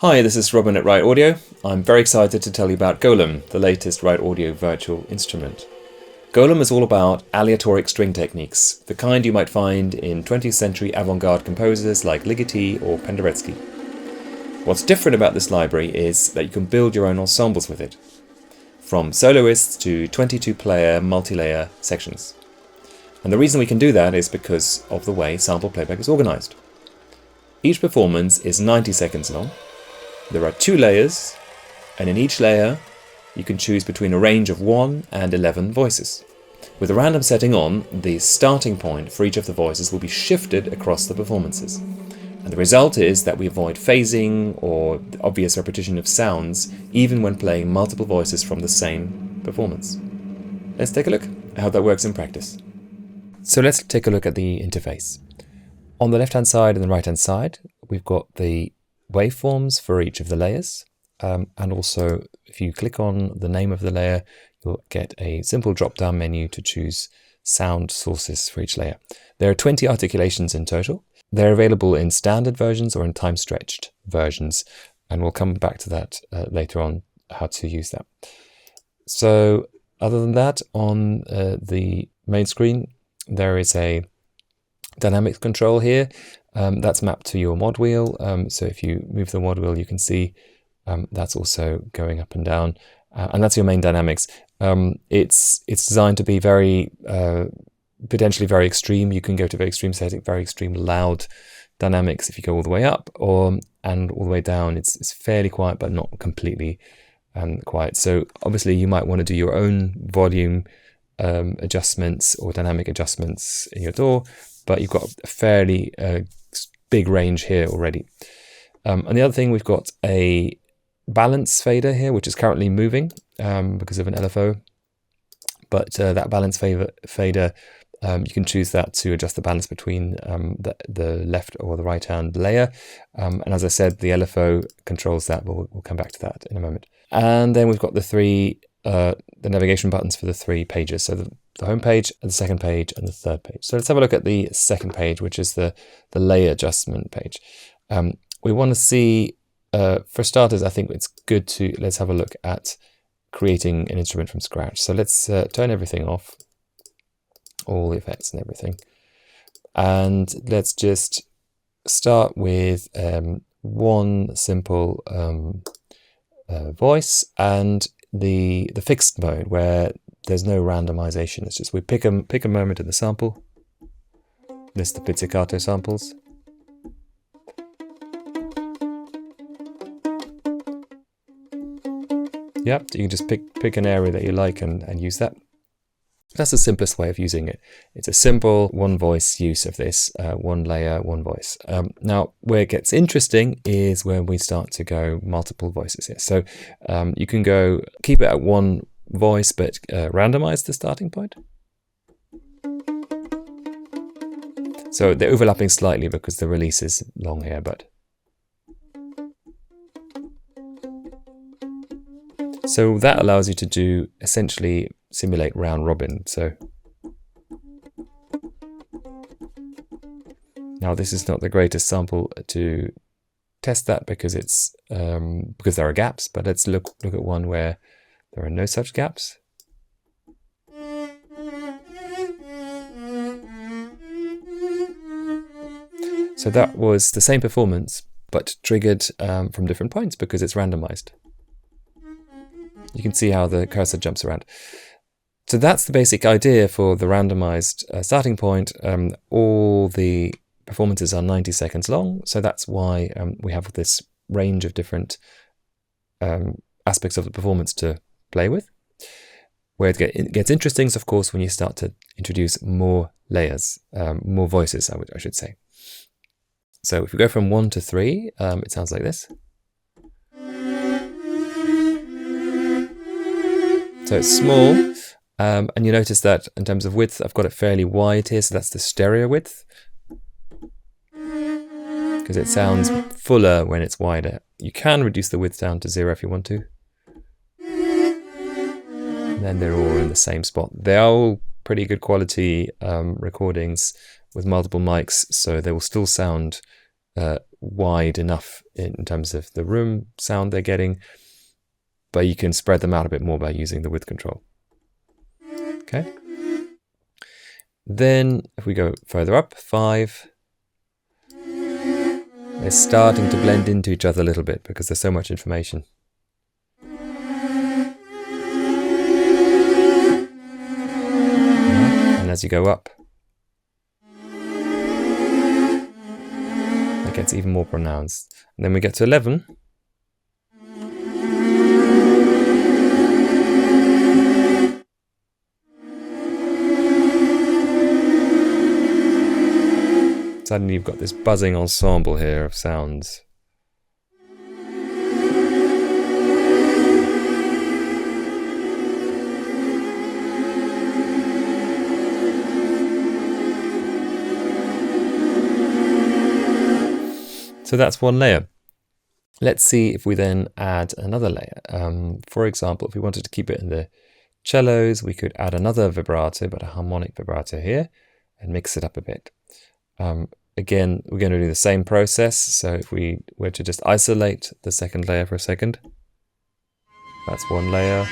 Hi, this is Robin at Right Audio. I'm very excited to tell you about Gholem, the latest Right Audio virtual instrument. Gholem is all about aleatoric string techniques, the kind you might find in 20th century avant-garde composers like Ligeti or Penderecki. What's different about this library is that you can build your own ensembles with it, from soloists to 22-player multi-layer sections. And the reason we can do that is because of the way sample playback is organized. Each performance is 90 seconds long. There are 2 layers, and in each layer you can choose between a range of 1 and 11 voices. With a random setting on, the starting point for each of the voices will be shifted across the performances. And the result is that we avoid phasing or the obvious repetition of sounds, even when playing multiple voices from the same performance. Let's take a look at how that works in practice. So let's take a look at the interface. On the left-hand side and the right-hand side, we've got the waveforms for each of the layers, and also if you click on the name of the layer, you'll get a simple drop-down menu to choose sound sources for each layer. There are 20 articulations in total. They're available in standard versions or in time-stretched versions, and we'll come back to that later on, how to use that. So other than that, on the main screen, there is a dynamic control here. That's mapped to your mod wheel. So if you move the mod wheel, you can see that's also going up and down. And that's your main dynamics. It's designed to be very, potentially very extreme. You can go to very extreme setting, very extreme loud dynamics if you go all the way up, and all the way down. It's fairly quiet, but not completely quiet. So obviously you might want to do your own volume adjustments or dynamic adjustments in your DAW, but you've got a fairly big range here already. And the other thing, we've got a balance fader here, which is currently moving because of an LFO. But that balance fader, you can choose that to adjust the balance between the left or the right-hand layer. And as I said, the LFO controls that, but we'll come back to that in a moment. And then we've got the navigation buttons for the 3 pages. So the home page, the second page, and the third page. So let's have a look at the second page, which is the layer adjustment page. We want to see, for starters, I think it's good to, let's have a look at creating an instrument from scratch. So let's turn everything off, all the effects and everything. And let's just start with one simple voice and the fixed mode where there's no randomization. It's just we pick a moment in the sample. This is the pizzicato samples. Yep, you can just pick an area that you like and use that. That's the simplest way of using it. It's a simple one voice use of this, one layer, one voice. Now, where it gets interesting is when we start to go multiple voices here. So you can go, keep it at one voice, but randomize the starting point. So they're overlapping slightly because the release is long here, but. So that allows you to do, essentially, simulate round robin. So now this is not the greatest sample to test that because it's because there are gaps, but let's look at one where there are no such gaps. So that was the same performance, but triggered from different points because it's randomized. You can see how the cursor jumps around. So that's the basic idea for the randomized starting point. All the performances are 90 seconds long, so that's why we have this range of different aspects of the performance to play with. Where it gets interesting is, of course, when you start to introduce more layers, more voices, I should say. So if we go from 1 to 3, it sounds like this. So it's small, and you notice that in terms of width, I've got it fairly wide here, so that's the stereo width. Because it sounds fuller when it's wider. You can reduce the width down to 0 if you want to. And then they're all in the same spot. They're all pretty good quality recordings with multiple mics, so they will still sound wide enough in terms of the room sound they're getting, but you can spread them out a bit more by using the width control. Okay. Then if we go further up, 5, they're starting to blend into each other a little bit because there's so much information. And as you go up, it gets even more pronounced. And then we get to 11. Suddenly you've got this buzzing ensemble here of sounds. So that's one layer. Let's see if we then add another layer. For example, if we wanted to keep it in the cellos, we could add another vibrato, but a harmonic vibrato here, and mix it up a bit. Again, we're going to do the same process. So if we were to just isolate the second layer for a second, that's one layer.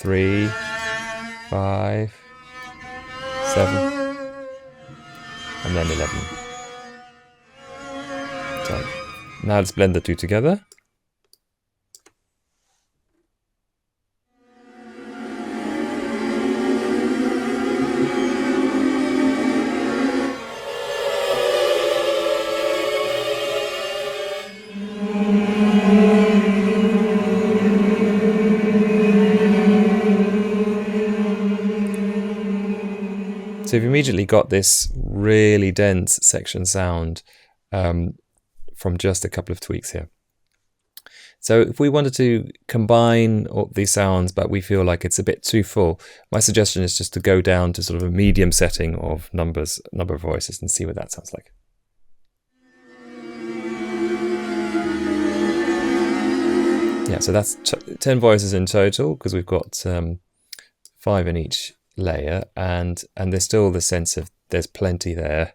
3, 5, 7, and then 11. So now let's blend the two together. So you've immediately got this really dense section sound from just a couple of tweaks here. So if we wanted to combine all these sounds, but we feel like it's a bit too full, my suggestion is just to go down to sort of a medium setting of number of voices and see what that sounds like. Yeah, so that's 10 voices in total because we've got 5 in each layer, and there's still the sense of there's plenty there,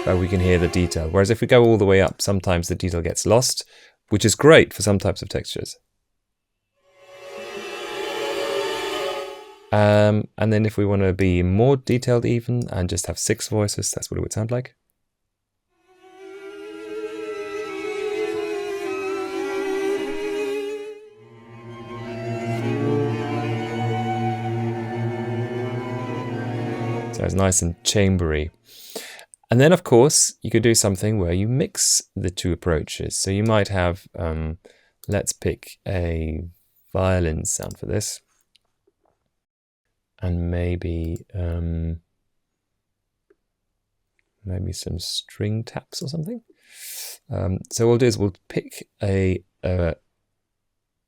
but we can hear the detail. Whereas if we go all the way up, sometimes the detail gets lost, which is great for some types of textures. And then if we want to be more detailed even and just have 6 voices, that's what it would sound like. So it's nice and chambery. And then, of course, you could do something where you mix the two approaches. So you might have, let's pick a violin sound for this. And maybe some string taps or something. So what we'll do is we'll pick a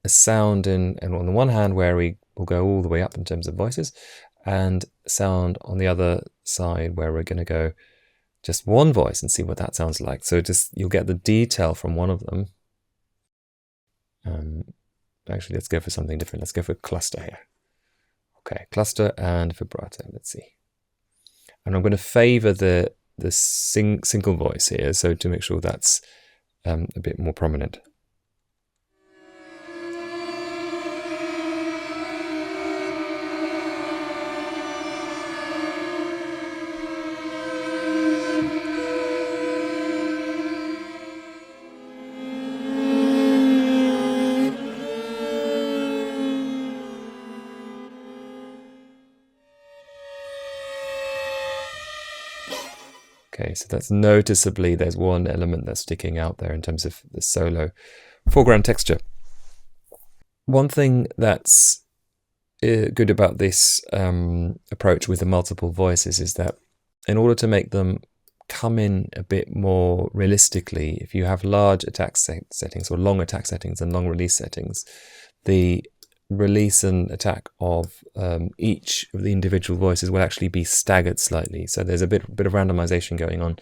sound and on the one hand where we will go all the way up in terms of voices, and sound on the other side where we're going to go just one voice and see what that sounds like. So just you'll get the detail from one of them. Actually, let's go for something different. Let's go for cluster here. Okay, cluster and vibrato. Let's see. And I'm going to favor the single voice here, so to make sure that's a bit more prominent. Okay, so that's noticeably, there's one element that's sticking out there in terms of the solo foreground texture. One thing that's good about this approach with the multiple voices is that in order to make them come in a bit more realistically, if you have large attack settings or long attack settings and long release settings, the release and attack of each of the individual voices will actually be staggered slightly. So there's a bit of randomization going on,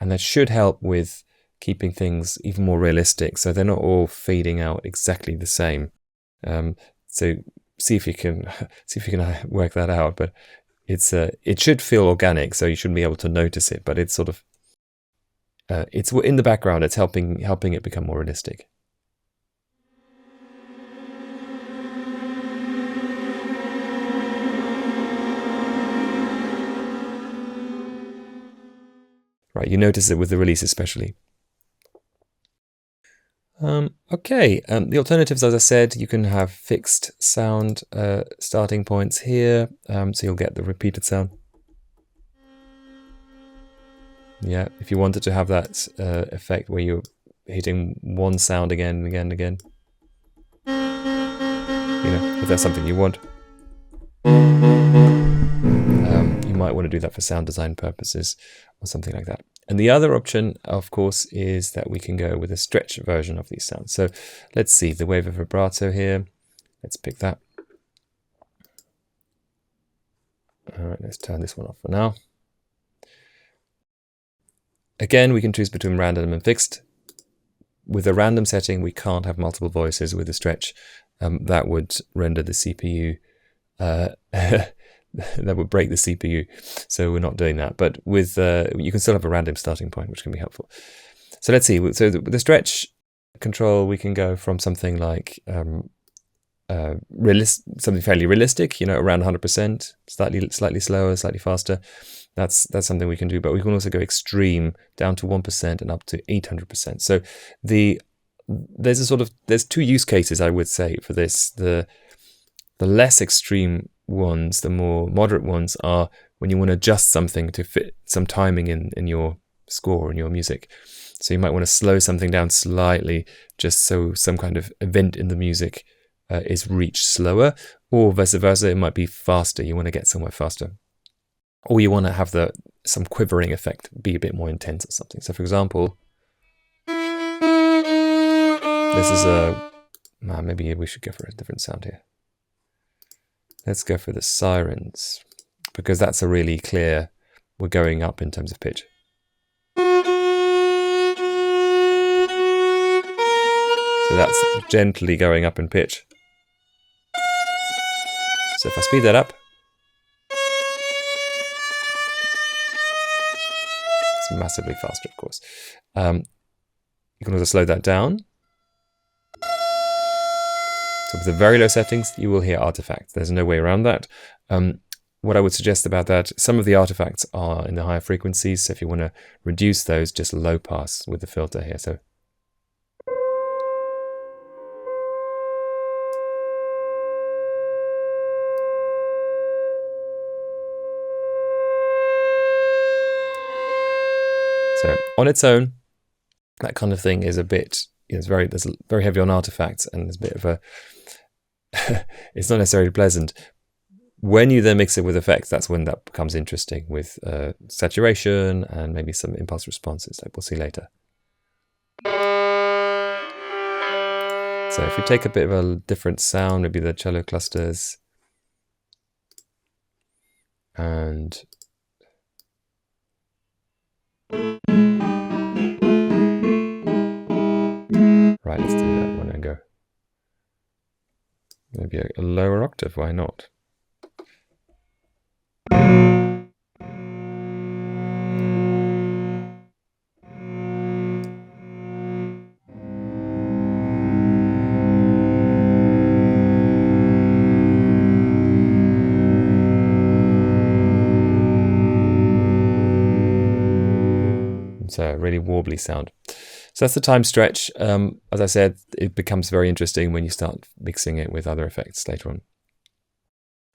and that should help with keeping things even more realistic. So they're not all fading out exactly the same. So see if you can work that out. But it should feel organic, so you shouldn't be able to notice it, but it's sort of it's in the background. It's helping it become more realistic. Right, you notice it with the release especially. Okay, the alternatives, as I said, you can have fixed sound starting points here, so you'll get the repeated sound. Yeah, if you wanted to have that effect where you're hitting one sound again and again and again, you know, if that's something you want, you might want to do that for sound design purposes or something like that. And the other option, of course, is that we can go with a stretch version of these sounds. So let's see, the wave of vibrato here. Let's pick that. All right, let's turn this one off for now. Again, we can choose between random and fixed. With a random setting, we can't have multiple voices. With a stretch, that would render the CPU that would break the CPU, so we're not doing that. But with you can still have a random starting point, which can be helpful. So let's see. So with the stretch control, we can go from something like something fairly realistic, you know, around 100%, slightly slower, slightly faster. That's something we can do. But we can also go extreme, down to 1% and up to 800%. So there's two use cases, I would say, for this. The less extreme ones, the more moderate ones, are when you want to adjust something to fit some timing in your score, in your music. So you might want to slow something down slightly, just so some kind of event in the music is reached slower, or vice versa, it might be faster. You want to get somewhere faster, or you want to have some quivering effect, be a bit more intense or something. So for example, this is maybe we should go for a different sound here. Let's go for the sirens, because that's a really clear, we're going up in terms of pitch. So that's gently going up in pitch. So if I speed that up, it's massively faster, of course. You can also slow that down. So with the very low settings, you will hear artifacts. There's no way around that. What I would suggest about that, some of the artifacts are in the higher frequencies. So if you want to reduce those, just low pass with the filter here. So on its own, that kind of thing is a bit, there's very heavy on artifacts, and there's a bit of a, it's not necessarily pleasant. When you then mix it with effects, that's when that becomes interesting, with saturation and maybe some impulse responses, like we'll see later. So if we take a bit of a different sound, maybe the cello clusters, and right, let's do that one and go. Maybe a lower octave, why not? It's a really warbly sound. So that's the time stretch. As I said, it becomes very interesting when you start mixing it with other effects later on.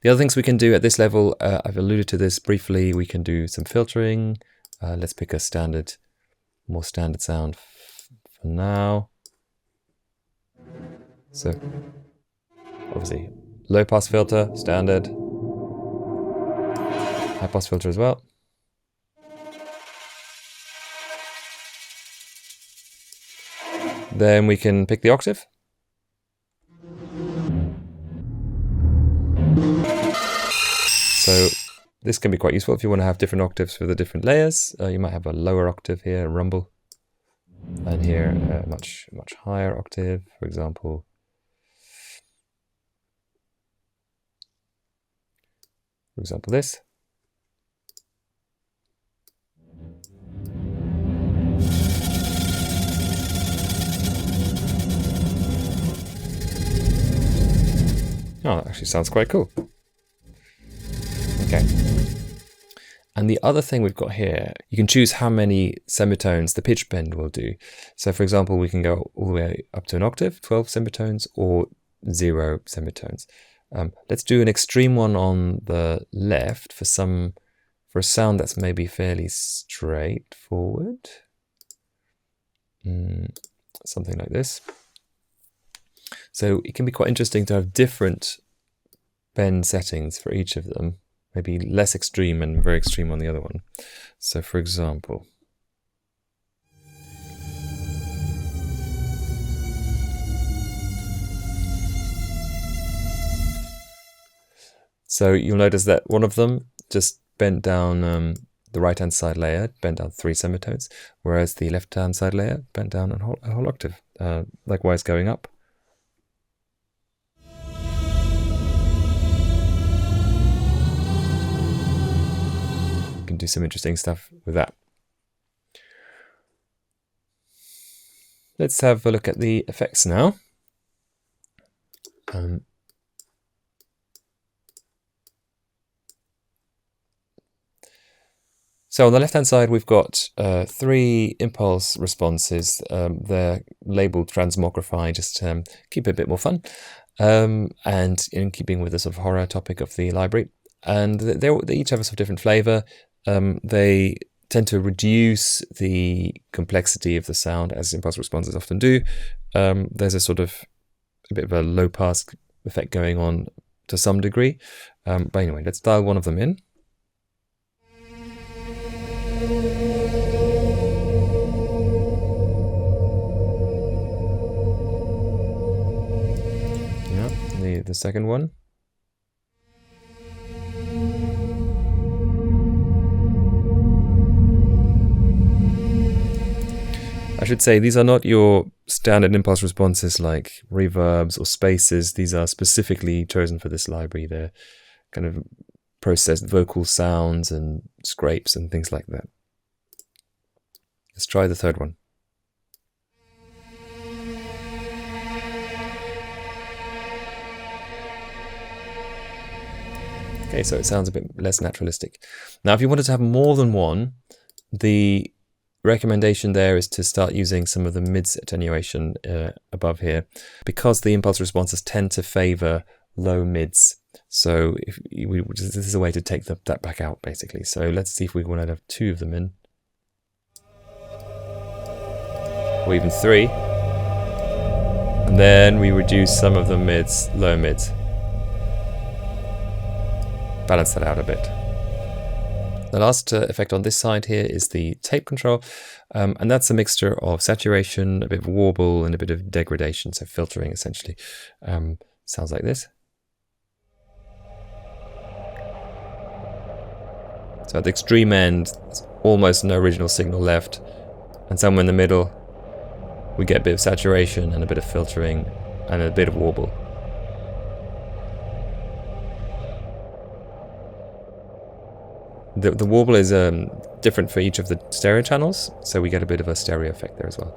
The other things we can do at this level, I've alluded to this briefly, we can do some filtering. Let's pick a more standard sound for now. So obviously low pass filter, standard. High pass filter as well. Then we can pick the octave. So this can be quite useful if you want to have different octaves for the different layers. You might have a lower octave here, a rumble, and here a much higher octave, for example. This. Oh, that actually sounds quite cool. Okay. And the other thing we've got here, you can choose how many semitones the pitch bend will do. So for example, we can go all the way up to an octave, 12 semitones, or 0 semitones. Let's do an extreme one on the left for a sound that's maybe fairly straightforward. Something like this. So it can be quite interesting to have different bend settings for each of them. Maybe less extreme and very extreme on the other one. So for example, so you'll notice that one of them just bent down the right-hand side layer, bent down 3 semitones, whereas the left-hand side layer bent down a whole octave. Likewise going up. Can do some interesting stuff with that. Let's have a look at the effects now. So on the left-hand side, we've got 3 impulse responses. They're labeled transmogrify, just to keep it a bit more fun, and in keeping with the sort of horror topic of the library. And they each have a sort of different flavor. They tend to reduce the complexity of the sound, as impulse responses often do. There's a bit of a low pass effect going on to some degree. But anyway, let's dial one of them in. Yeah, the second one. I should say these are not your standard impulse responses like reverbs or spaces. These are specifically chosen for this library. They're kind of processed vocal sounds and scrapes and things like that. Let's try the third one. Okay, so it sounds a bit less naturalistic. Now, if you wanted to have more than one, the recommendation there is to start using some of the mids attenuation above here, because the impulse responses tend to favor low mids. So this is a way to take that back out, basically. So let's see if we want to have 2 of them in, or even 3, and then we reduce some of the mids, low mids. Balance that out a bit. The last effect on this side here is the tape control, and that's a mixture of saturation, a bit of warble, and a bit of degradation, so filtering essentially. Sounds like this. So at the extreme end, there's almost no original signal left, and somewhere in the middle, we get a bit of saturation and a bit of filtering and a bit of warble. The warble is different for each of the stereo channels, so we get a bit of a stereo effect there as well.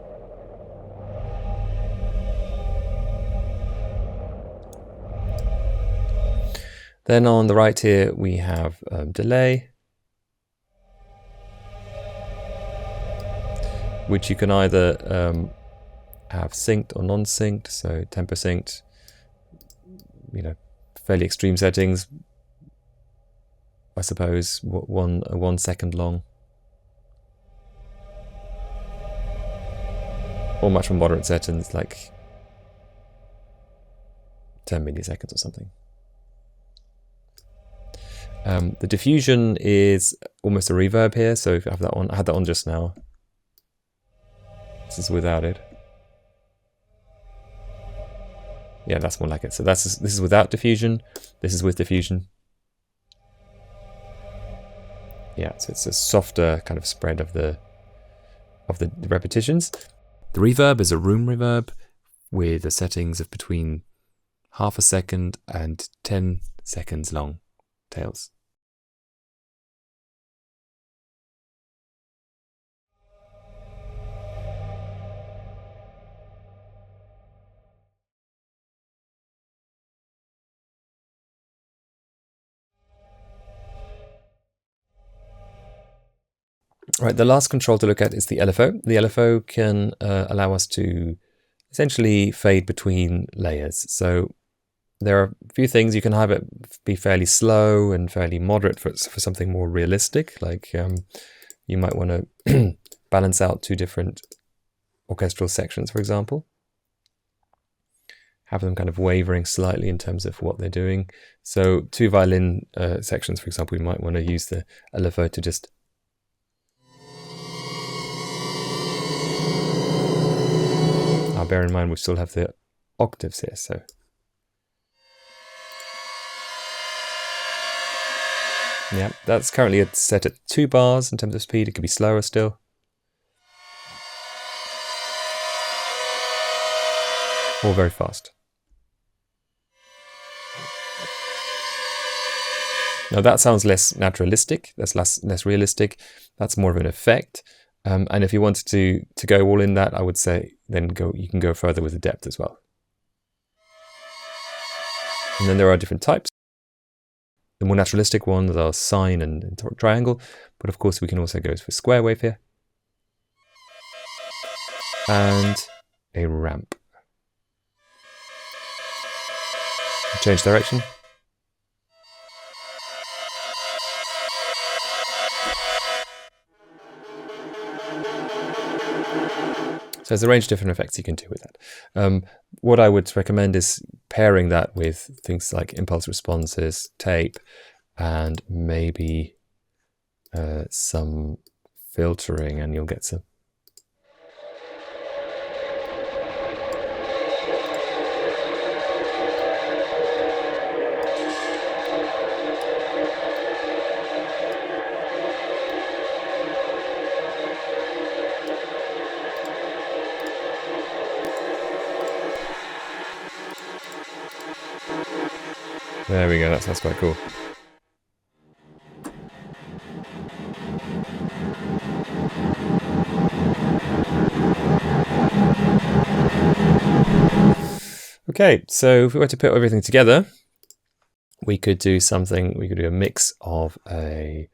Then on the right here we have delay, which you can either have synced or non-synced, so tempo synced, fairly extreme settings. I suppose 1 second long, or much more moderate settings like 10 milliseconds or something. The diffusion is almost a reverb here, so if I have that on, I had that on just now. This is without it. Yeah, that's more like it. So this is without diffusion. This is with diffusion. Yeah, so it's a softer kind of spread of the repetitions. The reverb is a room reverb with the settings of between half a second and 10 seconds long tails. Right, the last control to look at is the LFO. The LFO can allow us to essentially fade between layers. So there are a few things. You can have it be fairly slow and fairly moderate for something more realistic. Like you might want to balance out two different orchestral sections, for example. Have them kind of wavering slightly in terms of what they're doing. So two violin sections, for example, we might want to use the LFO to just bear in mind we still have the octaves here, so yeah, that's currently set at 2 bars in terms of speed. It could be slower still. Or very fast. Now that sounds less naturalistic, that's less realistic. That's more of an effect. And if you wanted to go all in that, I would say then you can go further with the depth as well. And then there are different types. The more naturalistic ones are sine and triangle, but of course we can also go for square wave here. And a ramp. Change direction. So there's a range of different effects you can do with that. What I would recommend is pairing that with things like impulse responses, tape, and maybe some filtering, and you'll get some. There we go, that sounds quite cool. Okay, so if we were to put everything together, we could do a mix of a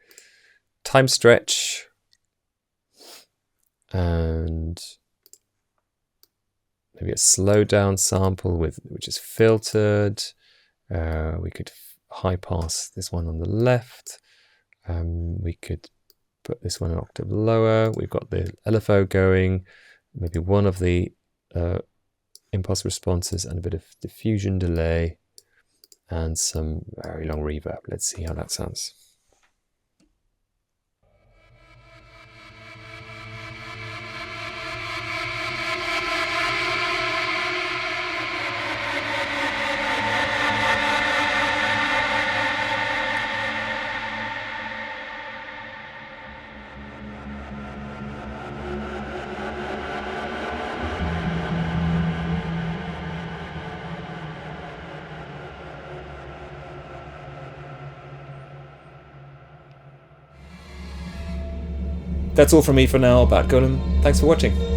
time stretch and maybe a slow down sample which is filtered. We could high pass this one on the left. We could put this one an octave lower. We've got the LFO going, maybe one of the impulse responses and a bit of diffusion delay and some very long reverb. Let's see how that sounds. That's all from me for now about Gholem. Thanks for watching.